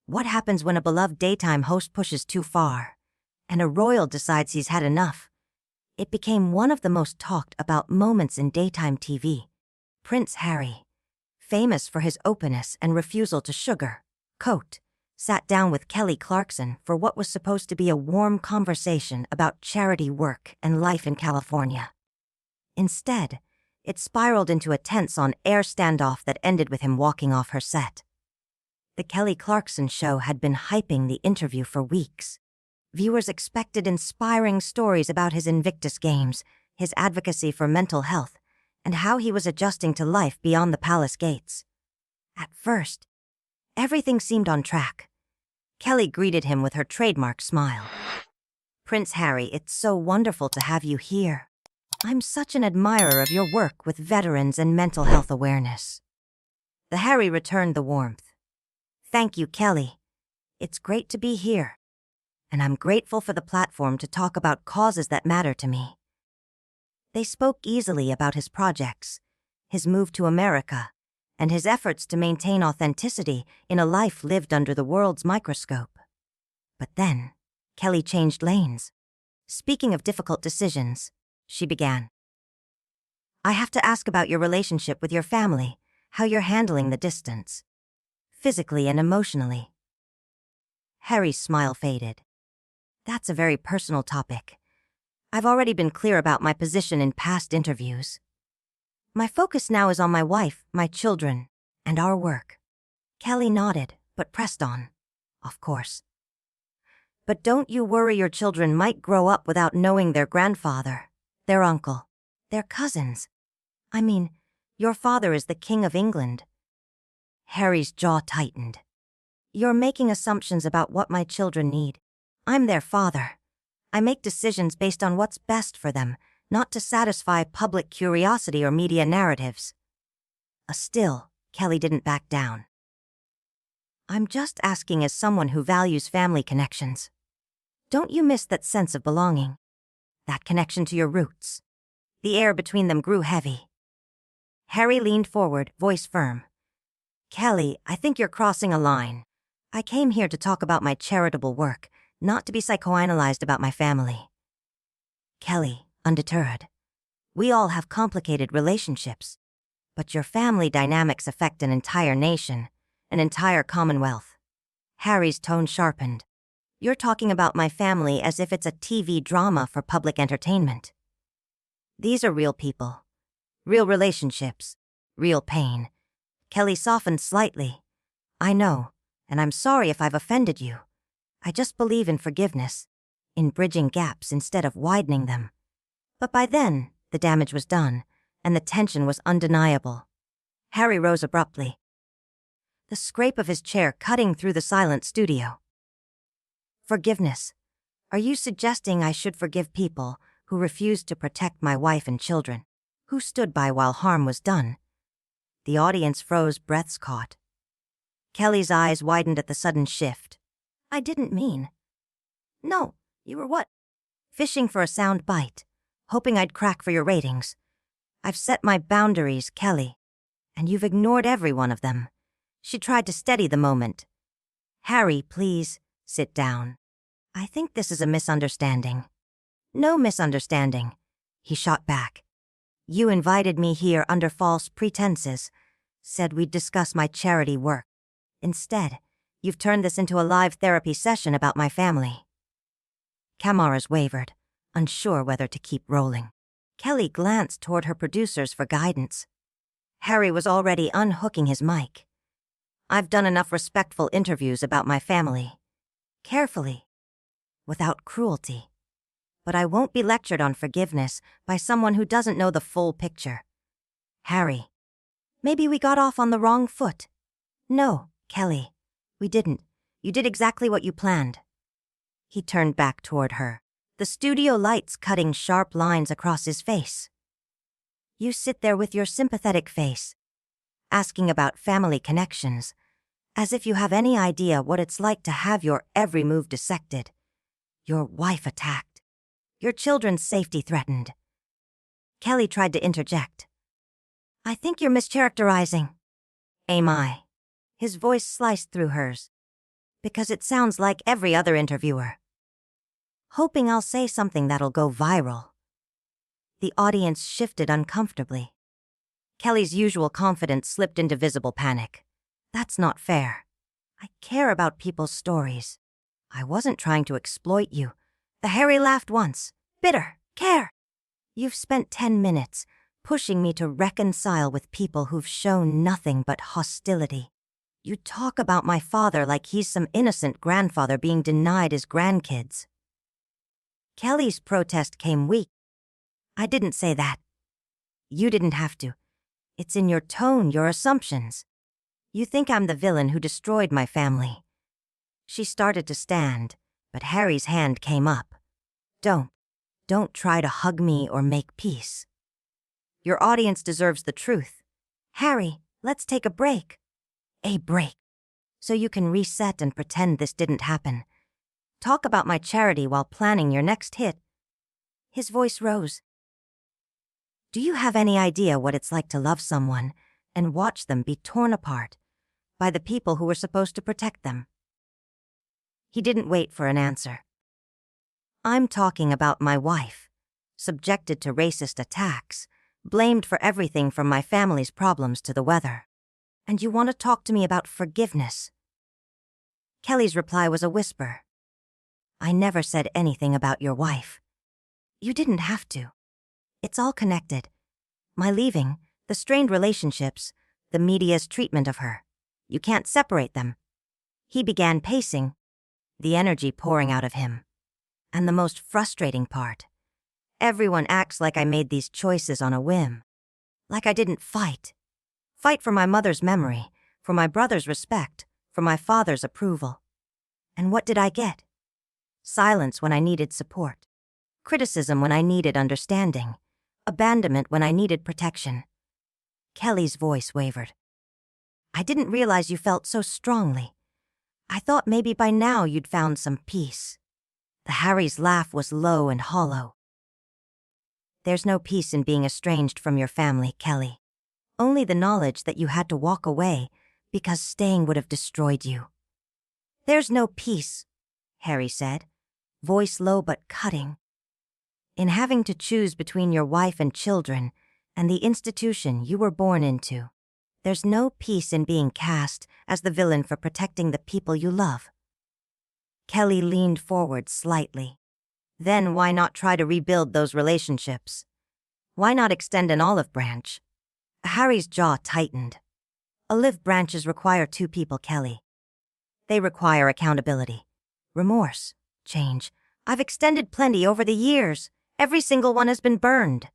What happens when a beloved daytime host pushes too far, and a royal decides he's had enough? It became one of the most talked about moments in daytime TV. Prince Harry, famous for his openness and refusal to sugar-coat, sat down with Kelly Clarkson for what was supposed to be a warm conversation about charity work and life in California. Instead, it spiraled into a tense on-air standoff that ended with him walking off her set. The Kelly Clarkson show had been hyping the interview for weeks. Viewers expected inspiring stories about his Invictus Games, his advocacy for mental health, and how he was adjusting to life beyond the palace gates. At first, everything seemed on track. Kelly greeted him with her trademark smile. "Prince Harry, it's so wonderful to have you here. I'm such an admirer of your work with veterans and mental health awareness." The Harry returned the warmth. "Thank you, Kelly. It's great to be here. And I'm grateful for the platform to talk about causes that matter to me." They spoke easily about his projects, his move to America, and his efforts to maintain authenticity in a life lived under the world's microscope. But then, Kelly changed lanes. "Speaking of difficult decisions," she began, "I have to ask about your relationship with your family, how you're handling the distance, physically and emotionally." Harry's smile faded. "That's a very personal topic. I've already been clear about my position in past interviews. My focus now is on my wife, my children, and our work." Kelly nodded, but pressed on. "Of course. But don't you worry your children might grow up without knowing their grandfather, their uncle, their cousins. I mean, your father is the King of England." Harry's jaw tightened. "You're making assumptions about what my children need. I'm their father. I make decisions based on what's best for them, not to satisfy public curiosity or media narratives." Still, Kelly didn't back down. "I'm just asking as someone who values family connections. Don't you miss that sense of belonging? That connection to your roots?" The air between them grew heavy. Harry leaned forward, voice firm. "Kelly, I think you're crossing a line. I came here to talk about my charitable work, not to be psychoanalyzed about my family." Kelly, undeterred. "We all have complicated relationships, but your family dynamics affect an entire nation, an entire commonwealth." Harry's tone sharpened. "You're talking about my family as if it's a TV drama for public entertainment. These are real people, real relationships, real pain." Kelly softened slightly. "I know, and I'm sorry if I've offended you. I just believe in forgiveness, in bridging gaps instead of widening them." But by then, the damage was done, and the tension was undeniable. Harry rose abruptly, the scrape of his chair cutting through the silent studio. "Forgiveness. Are you suggesting I should forgive people who refused to protect my wife and children, who stood by while harm was done?" The audience froze, breaths caught. Kelly's eyes widened at the sudden shift. "I didn't mean." "No, you were what?" "Fishing for a sound bite, hoping I'd crack for your ratings. I've set my boundaries, Kelly, and you've ignored every one of them." She tried to steady the moment. "Harry, please, sit down. I think this is a misunderstanding." "No misunderstanding," he shot back. "You invited me here under false pretenses, said we'd discuss my charity work. Instead, you've turned this into a live therapy session about my family." Cameras wavered, unsure whether to keep rolling. Kelly glanced toward her producers for guidance. Harry was already unhooking his mic. "I've done enough respectful interviews about my family. Carefully, without cruelty. But I won't be lectured on forgiveness by someone who doesn't know the full picture. Harry, maybe we got off on the wrong foot." "No, Kelly, we didn't. You did exactly what you planned." He turned back toward her, the studio lights cutting sharp lines across his face. "You sit there with your sympathetic face, asking about family connections, as if you have any idea what it's like to have your every move dissected, your wife attacked, your children's safety threatened." Kelly tried to interject. "I think you're mischaracterizing." "Am I?" His voice sliced through hers. because it sounds like every other interviewer. Hoping I'll say something that'll go viral. The audience shifted uncomfortably. Kelly's usual confidence slipped into visible panic. That's not fair. I care about people's stories. I wasn't trying to exploit you. The Harry laughed once. Bitter. Care. You've spent 10 minutes pushing me to reconcile with people who've shown nothing but hostility. You talk about my father like he's some innocent grandfather being denied his grandkids. Kelly's protest came weak. I didn't say that. You didn't have to. It's in your tone, your assumptions. You think I'm the villain who destroyed my family. She started to stand, but Harry's hand came up. Don't try to hug me or make peace. Your audience deserves the truth. Harry, let's take a break. A break. So you can reset and pretend this didn't happen. Talk about my charity while planning your next hit. His voice rose. Do you have any idea what it's like to love someone and watch them be torn apart by the people who were supposed to protect them? He didn't wait for an answer. I'm talking about my wife, subjected to racist attacks, blamed for everything from my family's problems to the weather. And you want to talk to me about forgiveness? Kelly's reply was a whisper. I never said anything about your wife. You didn't have to. It's all connected. My leaving, the strained relationships, the media's treatment of her. You can't separate them. He began pacing, the energy pouring out of him. And the most frustrating part, everyone acts like I made these choices on a whim. Like I didn't fight. Fight for my mother's memory, for my brother's respect, for my father's approval. And what did I get? Silence when I needed support. Criticism when I needed understanding. Abandonment when I needed protection. Kelly's voice wavered. I didn't realize you felt so strongly. I thought maybe by now you'd found some peace. The Harry's laugh was low and hollow. There's no peace in being estranged from your family, Kelly. Only the knowledge that you had to walk away because staying would have destroyed you. There's no peace, Harry said, voice low but cutting, in having to choose between your wife and children and the institution you were born into. There's no peace in being cast as the villain for protecting the people you love. Kelly leaned forward slightly. Then why not try to rebuild those relationships? Why not extend an olive branch? Harry's jaw tightened. Olive branches require two people, Kelly. They require accountability, remorse, change. I've extended plenty over the years. Every single one has been burned.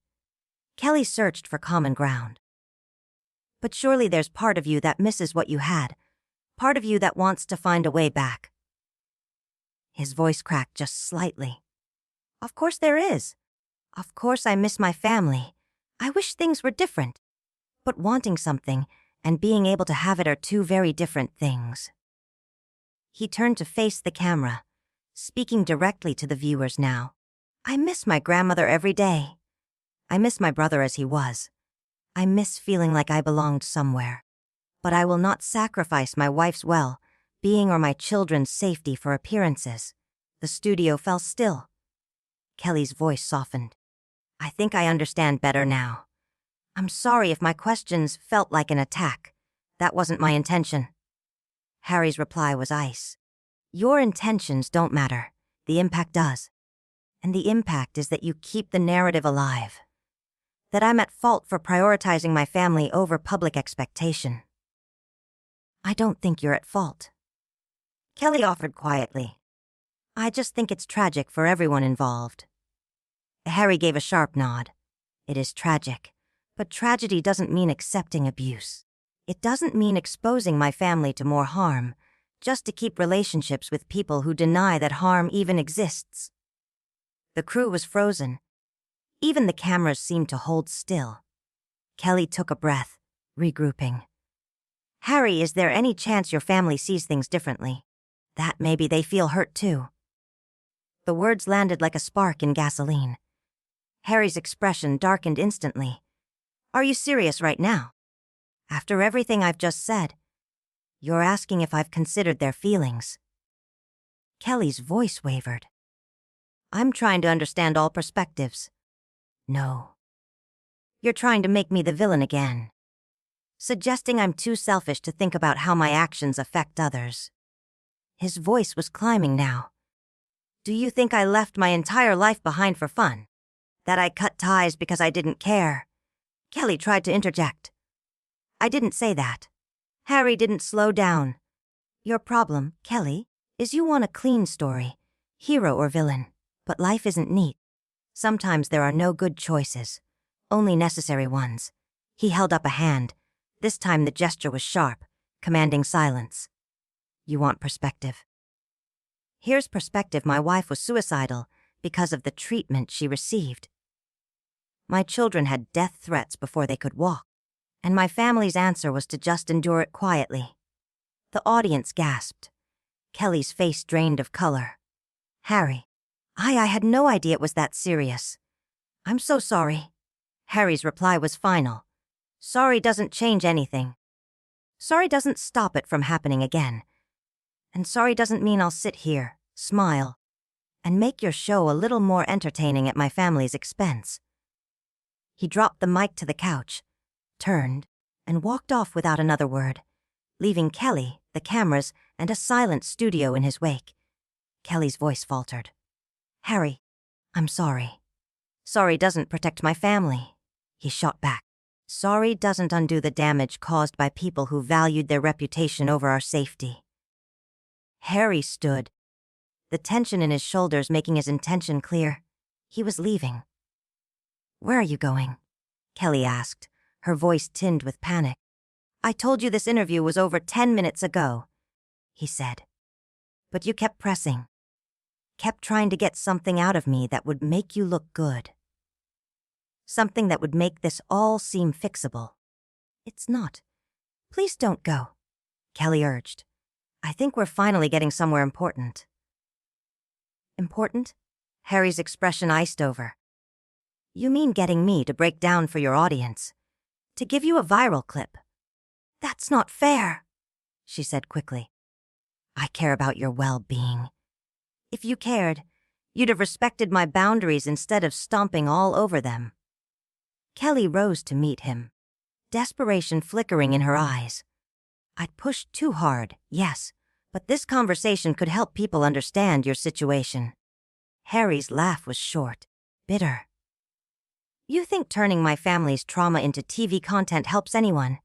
Kelly searched for common ground. But surely there's part of you that misses what you had, part of you that wants to find a way back. His voice cracked just slightly. Of course there is. Of course I miss my family. I wish things were different. But wanting something and being able to have it are two very different things. He turned to face the camera, speaking directly to the viewers now. I miss my grandmother every day. I miss my brother as he was. I miss feeling like I belonged somewhere. But I will not sacrifice my wife's well-being or my children's safety for appearances. The studio fell still. Kelly's voice softened. I think I understand better now. I'm sorry if my questions felt like an attack. That wasn't my intention. Harry's reply was ice. Your intentions don't matter. The impact does. And the impact is that you keep the narrative alive. That I'm at fault for prioritizing my family over public expectation. I don't think you're at fault. Kelly offered quietly. I just think it's tragic for everyone involved. Harry gave a sharp nod. It is tragic, but tragedy doesn't mean accepting abuse. It doesn't mean exposing my family to more harm, just to keep relationships with people who deny that harm even exists. The crew was frozen. Even the cameras seemed to hold still. Kelly took a breath, regrouping. Harry, is there any chance your family sees things differently? That maybe they feel hurt too. The words landed like a spark in gasoline. Harry's expression darkened instantly. Are you serious right now? After everything I've just said, you're asking if I've considered their feelings. Kelly's voice wavered. I'm trying to understand all perspectives. No. You're trying to make me the villain again. Suggesting I'm too selfish to think about how my actions affect others. His voice was climbing now. Do you think I left my entire life behind for fun? That I cut ties because I didn't care? Kelly tried to interject. I didn't say that. Harry didn't slow down. Your problem, Kelly, is you want a clean story, hero or villain, but life isn't neat. Sometimes there are no good choices, only necessary ones. He held up a hand. This time the gesture was sharp, commanding silence. You want perspective. Here's perspective. My wife was suicidal because of the treatment she received. My children had death threats before they could walk, and my family's answer was to just endure it quietly. The audience gasped. Kelly's face drained of color. Harry, I had no idea it was that serious. I'm so sorry. Harry's reply was final. Sorry doesn't change anything. Sorry doesn't stop it from happening again. And sorry doesn't mean I'll sit here, smile, and make your show a little more entertaining at my family's expense. He dropped the mic to the couch, turned, and walked off without another word, leaving Kelly, the cameras, and a silent studio in his wake. Kelly's voice faltered. Harry, I'm sorry. Sorry doesn't protect my family. He shot back. Sorry doesn't undo the damage caused by people who valued their reputation over our safety. Harry stood, the tension in his shoulders making his intention clear. He was leaving. Where are you going? Kelly asked, her voice tinged with panic. I told you this interview was over 10 minutes ago, he said. But you kept pressing. Kept trying to get something out of me that would make you look good. Something that would make this all seem fixable. It's not. Please don't go, Kelly urged. I think we're finally getting somewhere important. Important? Harry's expression iced over. You mean getting me to break down for your audience? To give you a viral clip? That's not fair, she said quickly. I care about your well-being. If you cared, you'd have respected my boundaries instead of stomping all over them. Kelly rose to meet him, desperation flickering in her eyes. I'd pushed too hard, yes, but this conversation could help people understand your situation. Harry's laugh was short, bitter. You think turning my family's trauma into TV content helps anyone?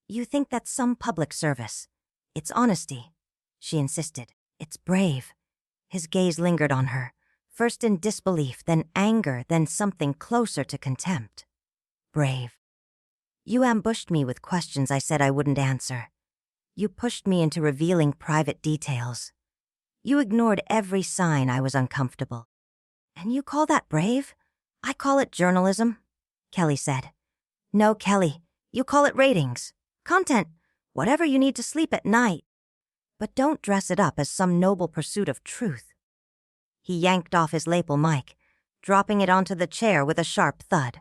You think that's some public service. It's honesty, she insisted. It's brave. His gaze lingered on her, first in disbelief, then anger, then something closer to contempt. Brave. You ambushed me with questions I said I wouldn't answer. You pushed me into revealing private details. You ignored every sign I was uncomfortable. And you call that brave? I call it journalism, Kelly said. No, Kelly, you call it ratings, content, whatever you need to sleep at night. But don't dress it up as some noble pursuit of truth. He yanked off his lapel mic, dropping it onto the chair with a sharp thud.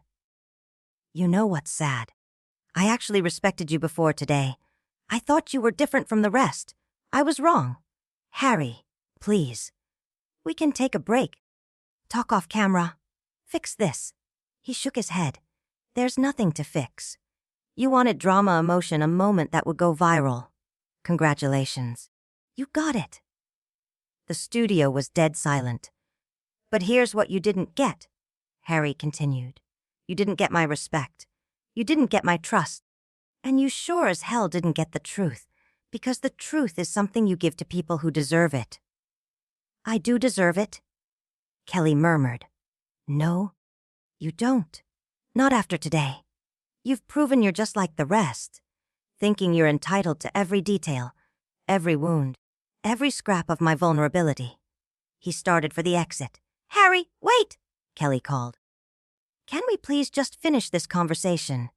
You know what's sad? I actually respected you before today. I thought you were different from the rest. I was wrong. Harry, please. We can take a break. Talk off camera. Fix this. He shook his head. There's nothing to fix. You wanted drama, emotion, a moment that would go viral. Congratulations. You got it. The studio was dead silent. But here's what you didn't get, Harry continued. You didn't get my respect. You didn't get my trust. And you sure as hell didn't get the truth, because the truth is something you give to people who deserve it. I do deserve it, Kelly murmured. No, you don't. Not after today. You've proven you're just like the rest, thinking you're entitled to every detail, every wound, every scrap of my vulnerability. He started for the exit. Harry, wait, Kelly called. Can we please just finish this conversation?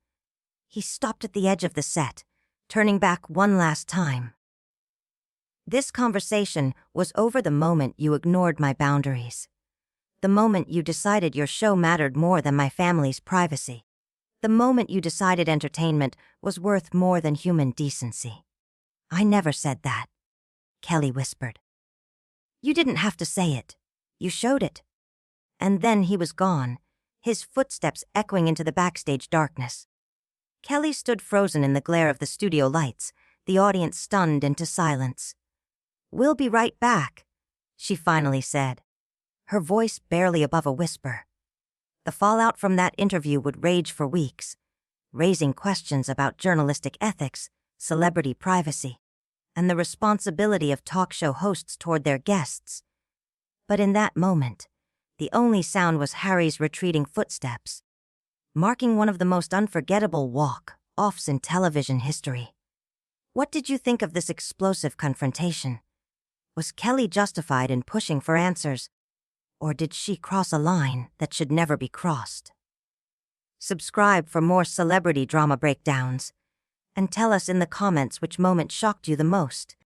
He stopped at the edge of the set, turning back one last time. This conversation was over the moment you ignored my boundaries. The moment you decided your show mattered more than my family's privacy. The moment you decided entertainment was worth more than human decency. I never said that, Kelly whispered. You didn't have to say it. You showed it. And then he was gone, his footsteps echoing into the backstage darkness. Kelly stood frozen in the glare of the studio lights, the audience stunned into silence. "We'll be right back," she finally said, her voice barely above a whisper. The fallout from that interview would rage for weeks, raising questions about journalistic ethics, celebrity privacy, and the responsibility of talk show hosts toward their guests. But in that moment, the only sound was Harry's retreating footsteps, marking one of the most unforgettable walk-offs in television history. What did you think of this explosive confrontation? Was Kelly justified in pushing for answers, or did she cross a line that should never be crossed? Subscribe for more celebrity drama breakdowns, and tell us in the comments which moment shocked you the most.